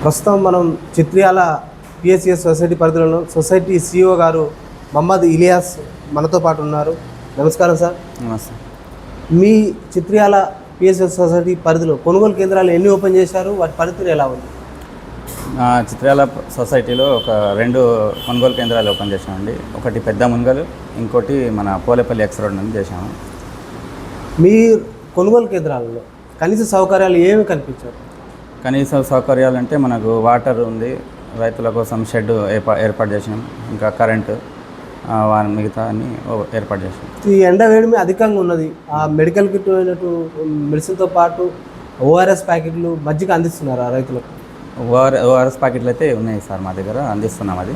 ప్రస్తుతం మనం Chitriyala PSCS society పరిధిలో సొసైటీ సిఇఓ గారు మహమ్మద్ ఇలియాస్ మనతో పాటు ఉన్నారు. నమస్కారం సార్. నమస్తే. మీ చిత్రియాల పిఎస్సిఎస్ సొసైటీ పరిధిలో కొనుగోలు కేంద్రాలు ఎన్ని ఓపెన్ చేశారు, వాటి పరిస్థితి ఎలా ఉంది? చిత్రాల సొసైటీలో ఒక 2 కొనుగోలు కేంద్రాలు ఓపెన్ చేసామండి. ఒకటి పెద్ద మున్గలు, ఇంకోటి మన పోలేపల్లి ఎక్స్ రోడ్ నుంచి చేసాము. మీ కొనుగోలు కేంద్రాలలో కనీస సౌకర్యాలు ఏమి కనిపించారు? కనీస సౌకర్యాలు అంటే మనకు వాటర్ ఉంది, రైతుల కోసం షెడ్ ఏర్పాటు చేసినాం, ఇంకా కరెంటు మిగతా అన్ని ఏర్పాటు చేసాం. ఈ ఎండ వేడిమి అధికంగా ఉన్నది. ఆ మెడికల్ కిట్ అయినట్టు మెడిసిన్తో పాటు ఓఆర్ఎస్ ప్యాకెట్లు మజ్జిగ అందిస్తున్నారు ఆ రైతులకు? ఓఆర్ఎస్ ప్యాకెట్లు అయితే ఉన్నాయి సార్, మా దగ్గర అందిస్తున్నాం. అది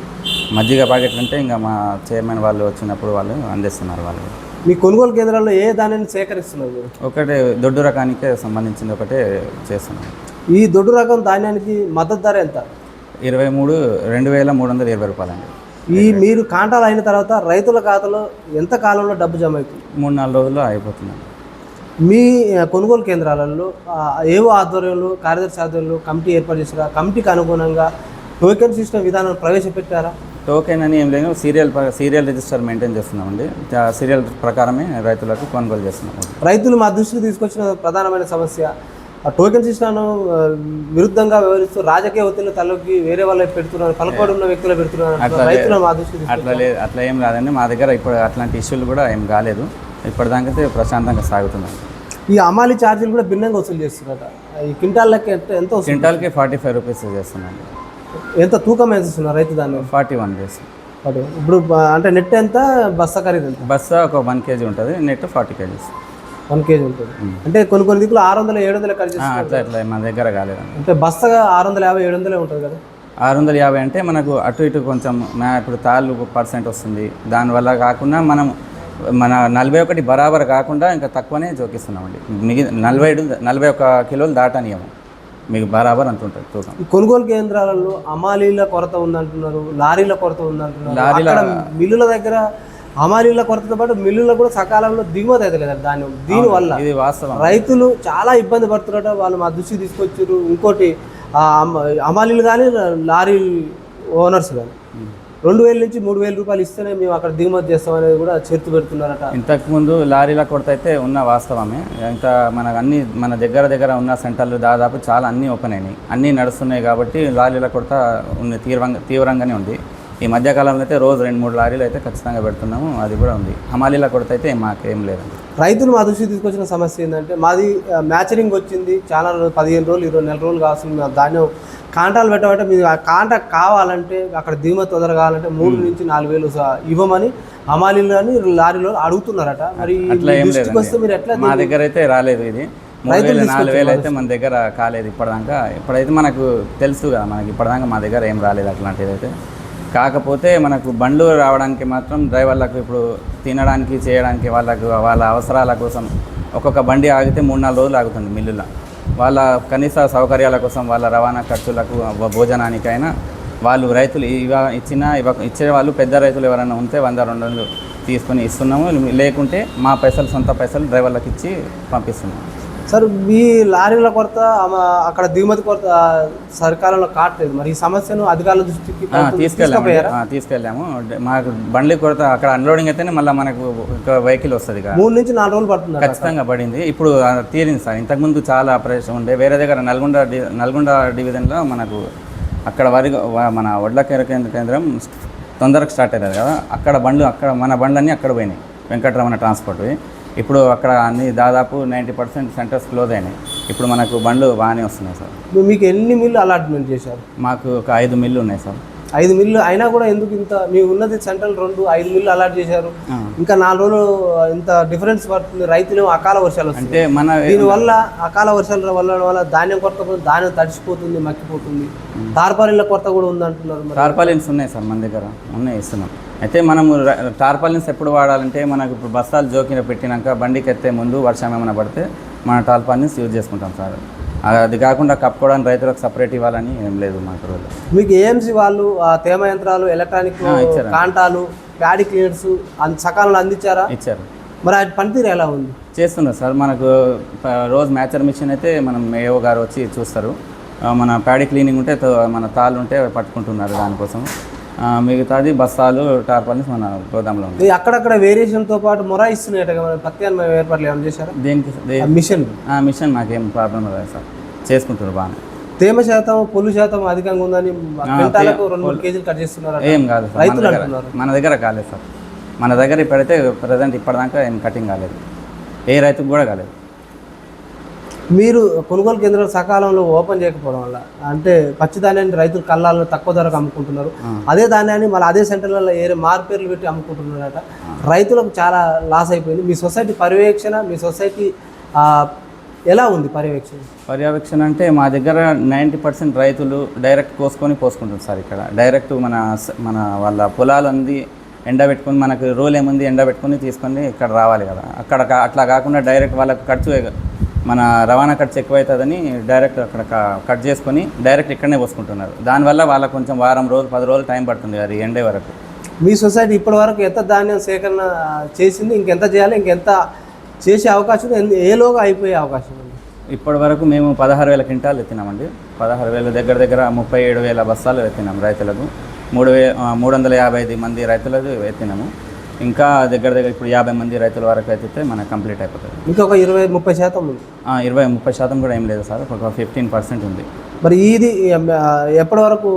మజ్జిగ ప్యాకెట్లు అంటే ఇంకా మా చైర్మన్ వాళ్ళు వచ్చినప్పుడు వాళ్ళు అందిస్తున్నారు. వాళ్ళు మీ కొనుగోలు కేంద్రాల్లో ఏ దానిని సేకరిస్తున్నారు? ఒకటే దొడ్డు రకానికే సంబంధించింది ఒకటే చేస్తున్నాం. ఈ దొడ్డు రకం ధాన్యానికి మద్దతు ధర ఎంత? 2,320 రూపాయలండి. ఈ మీరు కాంటాలు అయిన తర్వాత రైతుల ఖాతాలో ఎంత కాలంలో డబ్బు జమ అవుతుంది? 3-4 రోజుల్లో అయిపోతుంది. మీ కొనుగోలు కేంద్రాలలో ఏవో ఆధ్వర్యంలో, కార్యదర్శి ఆధ్వర్యంలో కమిటీ ఏర్పాటు చేశారా? కమిటీకి అనుగుణంగా టోకెన్ సిస్టమ్ విధానం ప్రవేశపెట్టారా? టోకెన్ అని ఏం లేదు, సీరియల్ రిజిస్టర్ మెయింటైన్ చేస్తున్నామండి. సీరియల్ ప్రకారమే రైతులకు కొనుగోలు చేస్తున్నాము. రైతులు మా దృష్టికి తీసుకొచ్చిన ప్రధానమైన సమస్య ఆ టోకెన్ సిస్టమ్ను విరుద్ధంగా వ్యవహరిస్తూ రాజకీయ ఒత్తిళ్లు తలకి వేరే వాళ్ళు పెడుతున్నారు, పలకోడు ఉన్న వ్యక్తులు పెడుతున్నారు. రైతులు మా దృష్టికి అట్లా ఏం రాదండి. మా దగ్గర ఇప్పుడు అట్లాంటి ఇష్యూలు కూడా ఏం కాలేదు. ఇప్పటిదాకైతే ప్రశాంతంగా సాగుతున్నాం. ఈ అమాలి ఛార్జీలు కూడా భిన్నంగా వసూలు చేస్తున్నారట. ఈ క్వింటాల్కి ఎంత? క్వింటాల్కి 45 రూపీస్ చేస్తున్నాం. ఎంత తూకం వేస్తున్నారు రైతు దాన్ని? 41 చేస్తాం. ఇప్పుడు అంటే నెట్ ఎంత, బస్తా ఖరీదు ఎంత? బస్తా ఒక 1 kg ఉంటుంది, నెట్ 40 kgs 1 kg ఉంటుంది. అంటే కొన్ని దిక్కులు 600-700 ఖర్చు అట్లా మా దగ్గర కాలేదండి. అంటే బస్తగా 650-700 ఉంటుంది కదా. 650 అంటే మనకు అటు ఇటు కొంచెం ఇప్పుడు తాళ్ళు % వస్తుంది. దానివల్ల కాకుండా మన 41 బరాబర్ కాకుండా ఇంకా తక్కువనే జోకిస్తున్నామండి. మిగిలిన 41 కిలోలు దాటనియము, మీకు బరాబర్ అంత ఉంటుంది తూకం. కొనుగోలు కేంద్రాలలో అమాలీల కొరత ఉందంటున్నారు, లారీల కొరత ఉందంటున్నారు. మిల్లుల దగ్గర అమాలీల కొరతతో పాటు మిల్లులో కూడా సకాలంలో దిగుమతి అయితే లేదు ధాన్యం. దీనివల్ల ఇది వాస్తవం, రైతులు చాలా ఇబ్బంది పడుతున్నారట. వాళ్ళు మా దృష్టికి తీసుకొచ్చారు. ఇంకోటి అమాలీలు కానీ లారీ ఓనర్స్ కానీ 2,000 నుంచి 3,000 రూపాయలు ఇస్తేనే మేము అక్కడ దిగుమతి చేస్తామనేది కూడా చేర్చు పెడుతున్నారట. ఇంతకుముందు లారీల కొరత అయితే ఉన్న వాస్తవమే. ఇంకా మన దగ్గర ఉన్న సెంటర్లు దాదాపు చాలా అన్నీ ఓపెన్ అయినాయి, అన్నీ నడుస్తున్నాయి. కాబట్టి లారీల కొరత తీవ్రంగానే ఉంది. ఈ మధ్యకాలంలో అయితే రోజు 2-3 లారీలు అయితే ఖచ్చితంగా పెడుతున్నాము. అది కూడా ఉంది. హమాలీల కొరత అయితే మాకేం లేదండి. రైతులు మా దృష్టికి తీసుకొచ్చిన సమస్య ఏంటంటే, మాది మ్యాచరింగ్ వచ్చింది చాలా రోజులు, 15 రోజులు 20 నెల రోజులు కావాల్సింది. మేము ధాన్యం కాంటాలు పెట్టమంటే మీరు ఆ కాంట కావాలంటే అక్కడ దిగుమతి తొందర కావాలంటే 3 నుంచి 4,000 ఇవ్వమని హమాలీలు కానీ లారీలో అడుగుతున్నారట. మరి దృష్టికి వస్తే మీరు ఎట్లా? మా దగ్గర అయితే రాలేదు ఇది. 3,000-4,000 అయితే మన దగ్గర కాలేదు ఇప్పటిదాకా. ఇప్పుడైతే మనకు తెలుసు కదా, మనకి ఇప్పటిదాకా మా దగ్గర ఏం రాలేదు అట్లాంటిది అయితే. కాకపోతే మనకు బండ్లు రావడానికి మాత్రం డ్రైవర్లకు ఇప్పుడు తినడానికి చేయడానికి వాళ్ళ అవసరాల కోసం ఒక్కొక్క బండి ఆగితే 3-4 రోజులు ఆగుతుంది మిల్లులో. వాళ్ళ కనీస సౌకర్యాల కోసం, వాళ్ళ రవాణా ఖర్చులకు, భోజనానికైనా వాళ్ళు రైతులు ఇచ్చే వాళ్ళు పెద్ద రైతులు ఎవరైనా ఉంటే 100-200 తీసుకొని ఇస్తున్నాము. లేకుంటే మా సొంత పైసలు డ్రైవర్లకు ఇచ్చి పంపిస్తున్నాము. సార్, మీ లారీల కొరత అక్కడ దిగుమతి కొరత సరికాలంలో కావట్లేదు. మరి ఈ సమస్యను అధికారుల దృష్టికి తీసుకెళ్ళాము. మాకు బండ్ల కొరత అక్కడ అన్లోడింగ్ అయితేనే మళ్ళీ మనకు వెహికల్ వస్తుంది. 3 నుంచి 4 రోజులు పడుతుంది. ఖచ్చితంగా పడింది. ఇప్పుడు తీరింది సార్. ఇంతకుముందు చాలా ఆపరేషన్ ఉండే వేరే దగ్గర నల్గొండ డివిజన్లో మనకు అక్కడ మన వడ్ల కేంద్రం తొందరగా స్టార్ట్ అవుతుంది కదా. అక్కడ మన బండ్లన్నీ అక్కడ పోయినాయి, వెంకటరమణ ట్రాన్స్పోర్ట్. ఇప్పుడు అక్కడ అన్ని దాదాపు 90% సెంటర్స్ క్లోజ్ అయినాయి. ఇప్పుడు మనకు బండ్లు బాగానే వస్తున్నాయి సార్. మీకు ఎన్ని మిల్లు అలాట్మెంట్ చేశారు? మాకు ఒక 5 మిల్లు ఉన్నాయి సార్. 5 మిల్లు అయినా కూడా ఎందుకు ఇంత? మీకు ఉన్నది సెంట్రల్ 5 మిల్లు అలాట్ చేశారు. ఇంకా 4 రోజులు ఇంత డిఫరెన్స్ పడుతుంది. రైతులు అకాల వర్షాలు వస్తాయి. దీనివల్ల అకాల వర్షాల వల్ల ధాన్యం కొరత, ధాన్యం తడిసిపోతుంది, మక్కిపోతుంది. టార్పాలిన్ల కొరత కూడా ఉందంటున్నారు. టార్పాలిన్స్ ఉన్నాయి సార్, మన దగ్గర ఉన్నాయి, ఇస్తున్నాం. అయితే మనము టార్పాలిన్స్ ఎప్పుడు వాడాలంటే మనకు ఇప్పుడు బస్తాలు జోకిన పెట్టినాక బండికి ఎత్తే ముందు వర్షం ఏమైనా పడితే మన టార్పాలిన్స్ యూజ్ చేసుకుంటాం సార్. అది కాకుండా కప్పుకోవడానికి రైతులకు సపరేట్ ఇవ్వాలని ఏం లేదు మాకు రోజు. మీకు ఏఎంసీ వాళ్ళు తేమ యంత్రాలు, ఎలక్ట్రానిక్ కాంటాలు, ప్యాడీ క్లీనర్స్ సకాలంలో అందించారా? ఇచ్చారు. మరి అది పనితీరు ఎలా ఉంది? చేస్తున్నారు సార్. మనకు రోజు మ్యాచర్ మిషన్ అయితే మనం ఏఓ గారు వచ్చి చూస్తారు. మన ప్యాడీ క్లీనింగ్ ఉంటే మన తాళ్ళు ఉంటే పట్టుకుంటున్నారు దానికోసం. మిగతాది బస్తాలు టార్పాలిన్స్ మన గోదాంలో ఉంది. అక్కడక్కడ వేరియేషన్తో పాటు మొరా ఇస్తున్నాయి ప్రత్యామ్నాయ ఏర్పాట్లు ఏమైనా చేశారా? దేనికి మిషన్ మాకేం ప్రాబ్లం లేదు సార్, చేసుకుంటున్నారు బాగానే. తేమ శాతం పొల్లు శాతం అధికంగా ఉందని క్వింటాలకు 2-3 కేజీలు కట్ చేస్తున్నారు. ఏం కాదు సార్, మన దగ్గర కాలేదు సార్. మన దగ్గర ఇప్పుడైతే ప్రజెంట్ ఇప్పటిదాకా ఏం కటింగ్ కాలేదు, ఏ రైతుకు కూడా కాలేదు. మీరు కొనుగోలు కేంద్రాలు సకాలంలో ఓపెన్ చేయకపోవడం వల్ల అంటే పచ్చి ధాన్యాన్ని రైతులు కళ్ళాల్లో తక్కువ ధరకు అమ్ముకుంటున్నారు. అదే ధాన్యాన్ని మళ్ళీ అదే సెంటర్లలో మార్పేర్లు పెట్టి అమ్ముకుంటున్నారట. రైతులకు చాలా లాస్ అయిపోయింది. మీ సొసైటీ పర్యవేక్షణ, మీ సొసైటీ ఎలా ఉంది పర్యవేక్షణ అంటే మా దగ్గర 90% రైతులు డైరెక్ట్ పోసుకుంటారు సార్. ఇక్కడ డైరెక్ట్ మన వాళ్ళ పొలాలంది ఎండబెట్టుకొని, మనకు రోల్ ఏముంది ఎండబెట్టుకొని తీసుకొని ఇక్కడ రావాలి కదా. అక్కడ అట్లా కాకుండా డైరెక్ట్ వాళ్ళకు మన రవాణా ఖర్చు ఎక్కువవుతుందని డైరెక్ట్ అక్కడ కట్ చేసుకొని డైరెక్ట్ ఇక్కడనే పోసుకుంటున్నారు. దానివల్ల వాళ్ళకు కొంచెం వారం రోజులు 10 రోజులు టైం పడుతుంది అది ఎండే వరకు. మీ సొసైటీ ఇప్పటి వరకు ఎంత ధాన్యం సేకరణ చేసింది, ఇంకెంత చేయాలి, ఇంకెంత చేసే అవకాశం, ఏలోగా అయిపోయే అవకాశం ఉంది? ఇప్పటి వరకు మేము 16,000 క్వింటాలు ఎత్తినామండి. 16,000 దగ్గర 37,000 బస్తాలు ఎత్తినాం రైతులకు. 355 మంది రైతులకు ఎత్తినాము. ఇంకా దగ్గర ఇప్పుడు 50 మంది రైతుల వరకు అయితే మనకు కంప్లీట్ అయిపోతుంది. ఇంకొక 20-30% ఉంది. 20-30% కూడా ఏం లేదు సార్, ఒక 15% ఉంది. మరి ఇది ఎప్పటి వరకు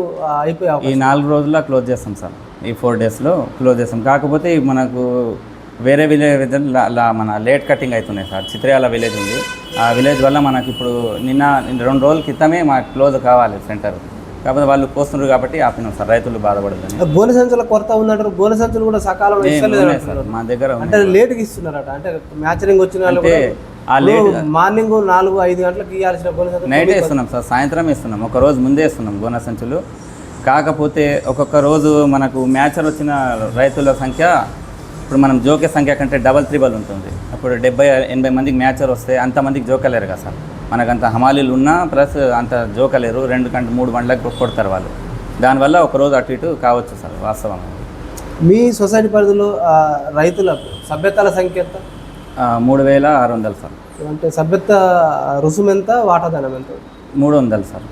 అయిపోయే? ఈ 4 రోజుల్లో క్లోజ్ చేస్తాం సార్, ఈ 4 డేస్లో క్లోజ్ చేస్తాం. కాకపోతే మనకు వేరే విలేజ్ మన లేట్ కటింగ్ అవుతున్నాయి సార్. చిత్రయాల విలేజ్ ఉంది, ఆ విలేజ్ వల్ల మనకి ఇప్పుడు నిన్న 2 రోజుల క్రితమే మాకు క్లోజ్ కావాలి సెంటర్. కాకపోతే వాళ్ళు పోస్తున్నారు కాబట్టి ఆపినాం సార్, రైతులు బాధపడదు. గోనె సంచుల కొరత ఉందంటారు. గోనె సంచులు కూడా సకాలంలో సార్ మా దగ్గర అంటే లేట్గా ఇస్తున్నారట. అంటే మ్యాచరింగ్ వచ్చిన వాళ్ళు మార్నింగ్ 4-5 గంటలకు ఇవ్వాల్సిన గోనె సంచులు నైట్ ఇస్తున్నాం సార్, సాయంత్రం ఇస్తున్నాం, ఒక రోజు ముందే ఇస్తున్నాం గోనె సంచులు. కాకపోతే ఒక్కొక్క రోజు మనకు మ్యాచర్ వచ్చిన రైతుల సంఖ్య ఇప్పుడు మనం జోకే సంఖ్య కంటే డబల్ 3 ఉంటుంది. అప్పుడు 70-80 మందికి మ్యాచర్ వస్తే అంతమందికి జోకలేరు కదా సార్. మనకంత హమాలీలు ఉన్నా ప్లస్ అంత జోకలేరు, 2-3 బండ్లకు కొడతారు వాళ్ళు. దానివల్ల ఒకరోజు అటు ఇటు కావచ్చు సార్ వాస్తవం. మీ సొసైటీ పరిధిలో రైతులకు సభ్యతల సంఖ్య ఎంత? 3,600 సార్. అంటే సభ్యత రుసుము ఎంత, వాటాధనం ఎంత? 300 సార్.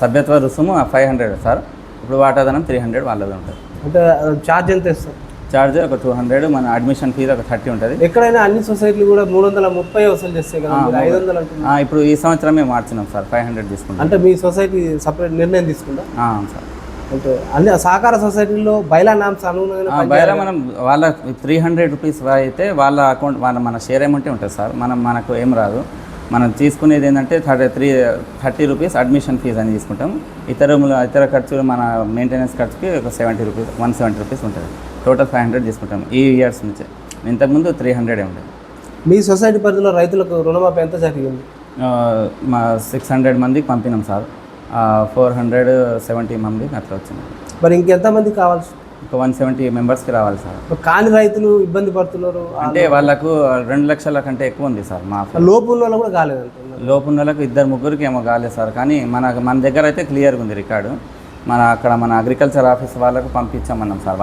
సభ్యత్వ రుసుము 500 సార్. ఇప్పుడు వాటాధనం 300 వాళ్ళది ఉంటుంది. అంటే ఛార్జ్ ఎంత ఇస్తారు? ఛార్జ్ ఒక 200, మన అడ్మిషన్ ఫీజు ఒక 30 ఉంటుంది. ఎక్కడైనా అన్ని సొసైటీలు కూడా 330 వసూలు చేస్తాయి కదా, 500 అంటున్నారు. ఇప్పుడు ఈ సంవత్సరమే మార్చినాం సార్, 500 తీసుకుంటాం. అంటే మీ సొసైటీ సపరేట్ నిర్ణయం తీసుకుంటా సార్. అంటే అన్ని సహకార సొసైటీలో బైలా నామ్స్ అనుగుణంగా బైలా మనం వాళ్ళ 300 రూపీస్ అయితే వాళ్ళ అకౌంట్ మన షేర్ అమౌంటే ఉంటుంది సార్. మనకు ఏం రాదు. మనం తీసుకునేది ఏంటంటే 30 రూపీస్ అడ్మిషన్ ఫీజు అని తీసుకుంటాం. ఇతర ఖర్చులు మన మెయింటెనెన్స్ ఖర్చుకి ఒక 70 రూపీస్ 170 రూపీస్ ఉంటుంది. టోటల్ 500 తీసుకుంటాం ఈ ఇయర్స్ నుంచే. ఇంతకుముందు 300 ఉండేది. మీ సొసైటీ పరిధిలో రైతులకు రుణమాఫీ ఎంత జరిగింది? మా 600 మందికి పంపినాం సార్, 470 మందికి అట్లా వచ్చింది. మరి ఇంకెంతమంది కావాల్సి? ఒక 170 మెంబర్స్కి రావాలి సార్. కాని రైతులు ఇబ్బంది పడుతున్నారు అంటే వాళ్ళకు 2 లక్షల కంటే ఎక్కువ ఉంది సార్. మా లోపు ఉన్న వాళ్ళు కూడా కాలేదంటున్నారు. లోపు ఉన్న వాళ్ళకు 2-3 ఏమో కాలేదు సార్. కానీ మన దగ్గర అయితే క్లియర్గా ఉంది రికార్డు. మన అగ్రికల్చర్ ఆఫీస్ వాళ్ళకు పంపించామన్నాం సార్.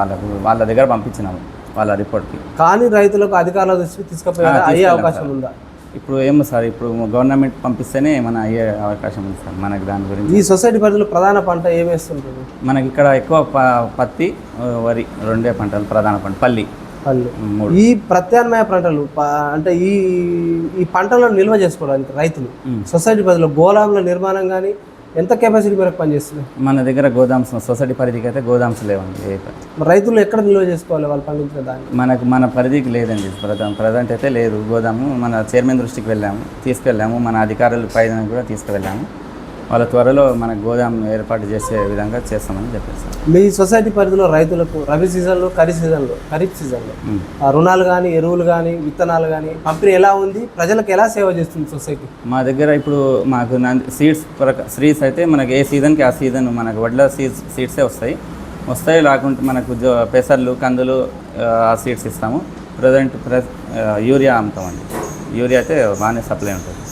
వాళ్ళ దగ్గర పంపించినాము వాళ్ళ రిపోర్ట్కి. కానీ రైతులకు అధికారుల దృష్టికి తీసుకుపోయే అయ్యే అవకాశం ఉందా? ఇప్పుడు ఏమో సార్, ఇప్పుడు గవర్నమెంట్ పంపిస్తేనే మన అయ్యే అవకాశం ఉంది సార్. మనకి దాని గురించి ఈ సొసైటీ పరిధిలో ప్రధాన పంట ఏమేస్తుంటుంది? మనకి ఇక్కడ ఎక్కువ పత్తి, వరి 2 పంటలు ప్రధాన పంట. పల్లి. ఈ ప్రత్యామ్నాయ పంటలు అంటే ఈ పంటలను నిల్వ చేసుకోవడానికి రైతులు సొసైటీ పరిధిలో గోదాముల నిర్మాణం కానీ ఎంత కెపాసిటీ మేరకు పనిచేస్తున్నాయి? మన దగ్గర గోదామ్స్ సొసైటీ పరిధికి అయితే గోదామ్స్ లేవండి. రైతులు ఎక్కడ నిల్వ చేసుకోవాలి వాళ్ళు పండించిన దాన్ని? మన పరిధికి లేదండి ప్రజెంట్ అయితే లేదు గోదాము. మన చైర్మన్ దృష్టికి తీసుకెళ్ళాము, మన అధికారుల పైన కూడా తీసుకువెళ్ళాము. వాళ్ళ త్వరలో మన గోదాం ఏర్పాటు చేసే విధంగా చేస్తామని చెప్పేసి. మీ సొసైటీ పరిధిలో రైతులకు రబీ సీజన్లో ఖరీఫ్ సీజన్లో రుణాలు కానీ, ఎరువులు కానీ, విత్తనాలు కానీ పంపిణీ ఎలా ఉంది? ప్రజలకు ఎలా సేవ చేస్తుంది సొసైటీ? మా దగ్గర ఇప్పుడు మాకు సీడ్స్ అయితే మనకి ఏ సీజన్కి ఆ సీజన్ మనకు వడ్ల సీడ్సే వస్తాయి. లేకుంటే మనకు పెసర్లు, కందులు ఆ సీడ్స్ ఇస్తాము. యూరియా అమ్ముతామండి. యూరియా అయితే బాగానే సప్లై ఉంటుంది.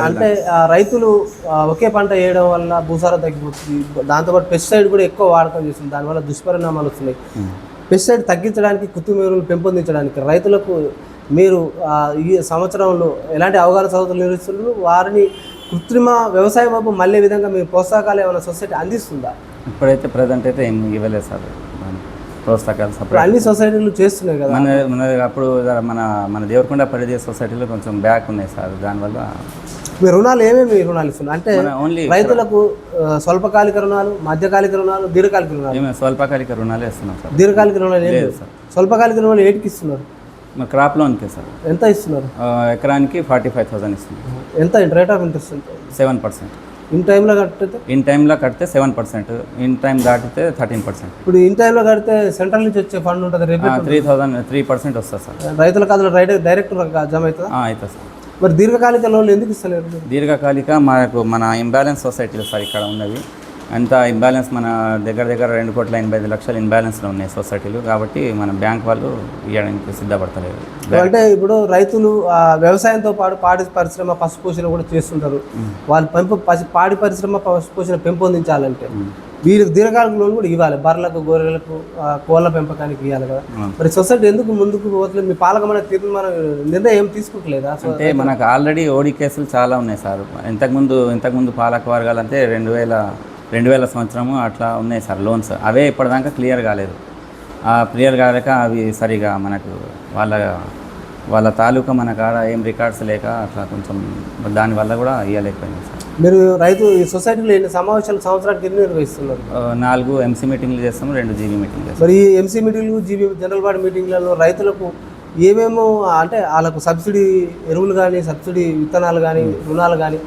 అంటే రైతులు ఒకే పంట వేయడం వల్ల భూసారం తగ్గిపోతుంది, దాంతోపాటు పెస్టిసైడ్ కూడా ఎక్కువ వాడకం చేస్తుంది, దానివల్ల దుష్పరిణామాలు వస్తున్నాయి. పెస్టిసైడ్ తగ్గించడానికి, కృత్రిమ పెంపొందించడానికి రైతులకు మీరు ఈ సంవత్సరంలో ఎలాంటి అవగాహన సదస్సులు నిర్వహిస్తున్నారు? వారిని కృత్రిమ వ్యవసాయ వైపు మళ్ళీ విధంగా మీ ప్రోత్సాహకాలు ఏమైనా సొసైటీ అందిస్తుందా? ఇప్పుడైతే ప్రజెంట్ అయితే ఏం ఇవ్వలేదు సార్ ప్రోత్సాహకాలు ఇప్పుడు సపరేట్. అన్ని సొసైటీలు చేస్తున్నాయి కదా. మన అప్పుడు మన దేవరకొండ పరిధి సొసైటీలో కొంచెం బ్యాక్ ఉన్నాయి సార్. దానివల్ల మీ రుణాలు ఏమేమి రుణాలు ఇస్తున్నారు అంటే ఓన్లీ రైతులకు స్వల్పకాలిక రుణాలు, మధ్యకాలిక రుణాలు, దీర్ఘకాలిక రుణాలు? ఏమైనా స్వల్పకాలిక రుణాలే ఇస్తున్నాం సార్. దీర్ఘకాలిక రుణాలు ఏం లేదు లేదు. సార్. స్వల్పకాలిక రుణాలు ఏటికి ఇస్తున్నారు? మా క్రాప్ లోన్కే సార్. ఎంత ఇస్తున్నారు? ఎకరానికి 45,000 ఇస్తున్నాం. ఎంత రేట్ ఆఫ్ ఇంట్రెస్ట్ ఎంత? 7%. ఇన్ టైంలో కడితే? ఇన్ టైంలో కడితే 7%, ఇన్ టైం దాటితే 13%. ఇప్పుడు ఇన్ టైంలో కడితే సెంట్రల్ నుంచి వచ్చే ఫండ్ ఉంటుంది, రేపు 3% వస్తుంది సార్. రైతుల ఖాతాలో డైరెక్ట్ జమ అవుతుందా? అవుతుంది సార్. మరి దీర్ఘకాలిక లోన్లు ఎందుకు ఇస్తలేరు? దీర్ఘకాలిక మన ఇంబ్యాలెన్స్ సొసైటీలు సార్ ఇక్కడ ఉన్నవి. అంతా ఇంబ్యాలెన్స్ మన దగ్గర 2,85,00,000 ఇంబ్యాలెన్స్లో ఉన్నాయి సొసైటీలు. కాబట్టి మన బ్యాంక్ వాళ్ళు ఇవ్వడానికి సిద్ధపడతలేరు. అంటే ఇప్పుడు రైతులు వ్యవసాయంతో పాటు పాడి పరిశ్రమ, పశుపోషణ కూడా చేస్తుంటారు. వాళ్ళు పాడి పరిశ్రమ, పశుపోషణ పెంపొందించాలంటే వీళ్ళకి దీర్ఘకాలిక లోన్ కూడా ఇవ్వాలి. బర్రెలకు, గొర్రెలకు, కోళ్ళ పెంపకానికి ఇవ్వాలి కదా. మరి సొసైటీ ఎందుకు ముందుకు పోతలేదు? మీ పాలకమైన తీర్మానం నిర్ణయం ఏం తీసుకుంటలేదా? అంటే మనకు ఆల్రెడీ ఓడి కేసులు చాలా ఉన్నాయి సార్. ఇంతకుముందు పాలక వర్గాలు అంటే 2000 సంవత్సరము అట్లా ఉన్నాయి సార్ లోన్స్. అవే ఇప్పటిదాకా క్లియర్ కాలేదు. క్లియర్ కాలేక అవి సరిగా మనకు వాళ్ళ తాలూకా మన కాడ ఏం రికార్డ్స్ లేక అట్లా కొంచెం దానివల్ల కూడా ఇవ్వలేకపోయింది సార్. మీరు రైతు ఈ సొసైటీలో ఎన్ని సమావేశాలు సంవత్సరానికి ఎన్ని నిర్వహిస్తున్నారు? 4 MC మీటింగ్లు చేస్తాము, 2 GB మీటింగ్లు చేస్తాము. మరి ఈ MC మీటింగ్లు, GB జనరల్ బాడీ మీటింగ్లలో రైతులకు ఏమేమో అంటే వాళ్ళకు సబ్సిడీ ఎరువులు కానీ, సబ్సిడీ విత్తనాలు కానీ, రుణాలు కానీ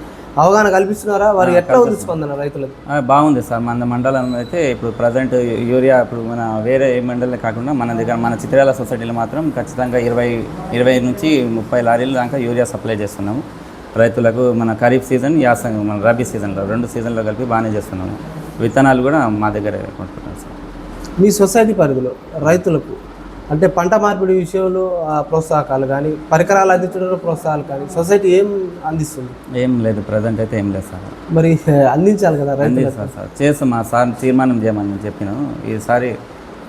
అవగాహన కల్పిస్తున్నారా? వారు ఎట్లా ఉంది స్పందన రైతులకు? బాగుంది సార్. మన మండలం అయితే ఇప్పుడు ప్రజెంట్ యూరియా ఇప్పుడు మన వేరే ఏ మండలం కాకుండా మన చిత్రాల సొసైటీలో మాత్రం ఖచ్చితంగా 20 నుంచి 30 లారీలు దాకా యూరియా సప్లై చేస్తున్నాము రైతులకు. మన ఖరీఫ్ సీజన్, యాసంగి, మన రబీ సీజన్లో 2 సీజన్లో కలిపి బాగానే చేస్తున్నాము. విత్తనాలు కూడా మా దగ్గర కొనుక్కుంటాం సార్. మీ సొసైటీ పరిధిలో రైతులకు అంటే పంట మార్పిడి విషయంలో ప్రోత్సాహకాలు కానీ, పరికరాలు అందించడంలో ప్రోత్సాహాలు కానీ సొసైటీ ఏం అందిస్తుంది? ఏం లేదు, ప్రజెంట్ అయితే ఏం లేదు సార్. మరి అందించాలి కదా రైతులు. సార్ చేస్తాం. మా సార్ తీర్మానం చేయమని చెప్పినాము. ఈసారి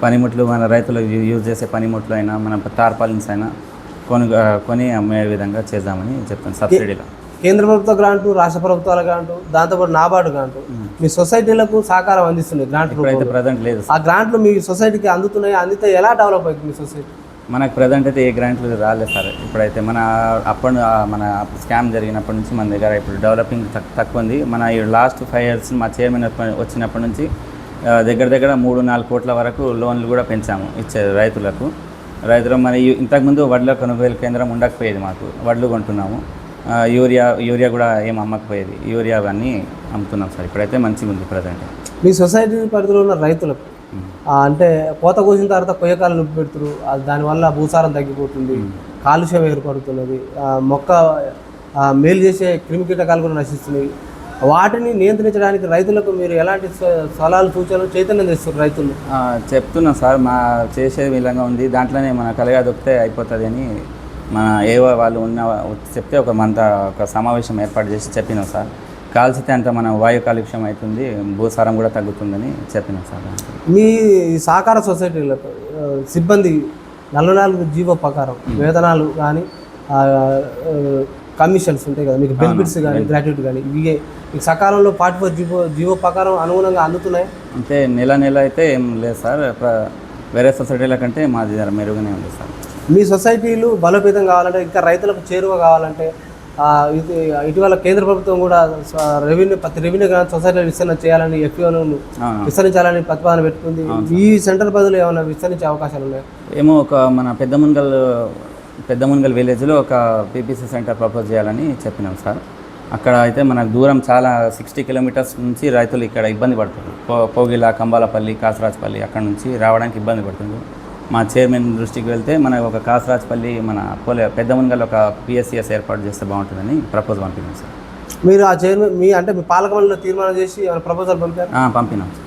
పనిముట్లు మన రైతులు యూజ్ చేసే పనిముట్లు అయినా, మన టార్పాలిన్స్ అయినా కొని అమ్మే విధంగా చేద్దామని చెప్తాను. సబ్సిడీలో కేంద్ర ప్రభుత్వ గ్రాంటు, రాష్ట్ర ప్రభుత్వాల గ్రాంటు, దాంతోపాటు నాబార్డు గ్రాంటు మీ సొసైటీలకు సహకారం అందిస్తున్నాయి గ్రాంట్లు. అయితే ప్రజెంట్ లేదు. ఆ గ్రాంట్లు మీ సొసైటీకి అందుతున్నాయి? అందితే ఎలా డెవలప్ అవుతుంది మీ సొసైటీ? మనకు ప్రజెంట్ అయితే ఏ గ్రాంట్లు రాలేదు సార్. ఇప్పుడైతే మన స్కామ్ జరిగినప్పటి నుంచి మన దగ్గర ఇప్పుడు డెవలపింగ్ తక్కువ ఉంది. మన ఈ లాస్ట్ 5 years మా చైర్మన్ వచ్చినప్పటి నుంచి దగ్గర 3-4 కోట్ల వరకు లోన్లు కూడా పెంచాము ఇచ్చే రైతులు. మరి ఇంతకుముందు వడ్ల కొనుగోలు కేంద్రం ఉండకపోయేది, మాకు వడ్లు కొంటున్నాము. యూరియా కూడా ఏం అమ్మకపోయేది. యూరియా అవన్నీ అమ్ముతున్నాం సార్. ఇప్పుడైతే మంచిగా ఉంది ప్రజెంట్. మీ సొసైటీ పరిధిలో ఉన్న రైతులకు అంటే కోత కోసిన తర్వాత కొయ్యకాలు నొప్పి పెడుతున్నారు, దానివల్ల భూసారం తగ్గిపోతుంది, కాలుష్యం ఏర్పడుతున్నది, మొక్క మేలు చేసే క్రిమికీటకాలు కూడా నశిస్తున్నాయి. వాటిని నియంత్రించడానికి రైతులకు మీరు ఎలాంటి సలహాలు, సూచనలు, చైతన్యం తెస్తారు రైతులు? చెప్తున్నాం సార్. మా చేసే విధంగా ఉంది. దాంట్లోనే మన కలగా దొక్కితే అయిపోతుంది అని మన ఏవో వాళ్ళు చెప్తే ఒక సమావేశం ఏర్పాటు చేసి చెప్పినాం సార్. కాల్చితే అంత మన వాయు కాలుష్యం అవుతుంది, భూసారం కూడా తగ్గుతుందని చెప్పినాం సార్. మీ సహకార సొసైటీలకు సిబ్బంది 44 జీవో ప్రకారం వేతనాలు కానీ, కమిషన్స్ ఉంటాయి కదా, మీకు బెనిఫిట్స్ కానీ, గ్రాట్యుటీ కానీ, ఇవి మీకు సకాలంలో 44 జీవో ప్రకారం అనుగుణంగా అందుతున్నాయి? అంటే నెల అయితే ఏం లేదు సార్. వేరే సొసైటీల కంటే మాది మెరుగానే ఉంది సార్. మీ సొసైటీలు బలోపేతం కావాలంటే, ఇంకా రైతులకు చేరువ కావాలంటే ఇటీవల కేంద్ర ప్రభుత్వం కూడా ప్రతి రెవెన్యూ గ్రాంట్ సొసైటీలో విస్తరణ చేయాలని, ఎఫ్ఓను విస్తరించాలని ప్రతిపాదన పెట్టుకుంది. ఈ సెంటర్ బదులు ఏమైనా విస్తరించే అవకాశాలు ఉన్నాయి? ఏమో మన పెద్ద మున్గల్ విలేజ్లో ఒక PPC సెంటర్ ప్రపోజ్ చేయాలని చెప్పినాం సార్. అక్కడ అయితే మనకు దూరం చాలా 60 kilometers నుంచి రైతులు ఇక్కడ ఇబ్బంది పడుతున్నారు. పోగిల, కంబాలపల్లి, కాసరాజపల్లి అక్కడ నుంచి రావడానికి ఇబ్బంది పడుతుంది. మా చైర్మన్ దృష్టికి వెళ్తే మనకు ఒక కాసరాజపల్లి, మన పెద్ద మున్గల్ ఒక PSCS ఏర్పాటు చేస్తే బాగుంటుందని ప్రపోజ్ పంపినాం సార్. మీరు ఆ చైర్మన్ మీ పాలక మండలిలో తీర్మానం చేసి ప్రపోజల్ పంపారు? పంపినాం సార్.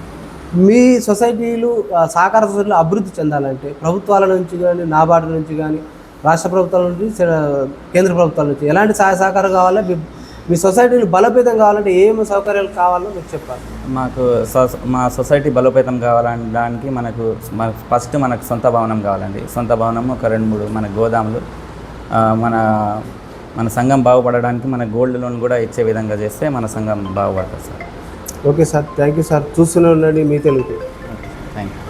మీ సొసైటీలు సహకార సొసైటీలు అభివృద్ధి చెందాలంటే ప్రభుత్వాల నుంచి కానీ, నాబార్డు నుంచి కానీ, రాష్ట్ర ప్రభుత్వాల నుంచి, కేంద్ర ప్రభుత్వాల నుంచి ఎలాంటి సహాయ సహకారం కావాలో, మీ సొసైటీలు బలోపేతం కావాలంటే ఏమి సౌకర్యాలు కావాలో మీకు చెప్పాలి. మా సొసైటీ బలోపేతం కావాలనడానికి ఫస్ట్ మనకు సొంత భవనం కావాలండి. సొంత భవనం ఒక 2-3 మన గోదాములు, మన సంఘం బాగుపడడానికి మన గోల్డ్ లోన్ కూడా ఇచ్చే విధంగా చేస్తే మన సంఘం బాగుపడుతుంది sir. Okay sir, thank you sir. చూస్తూనే ఉండండి మీ తెలుగు. Thank you.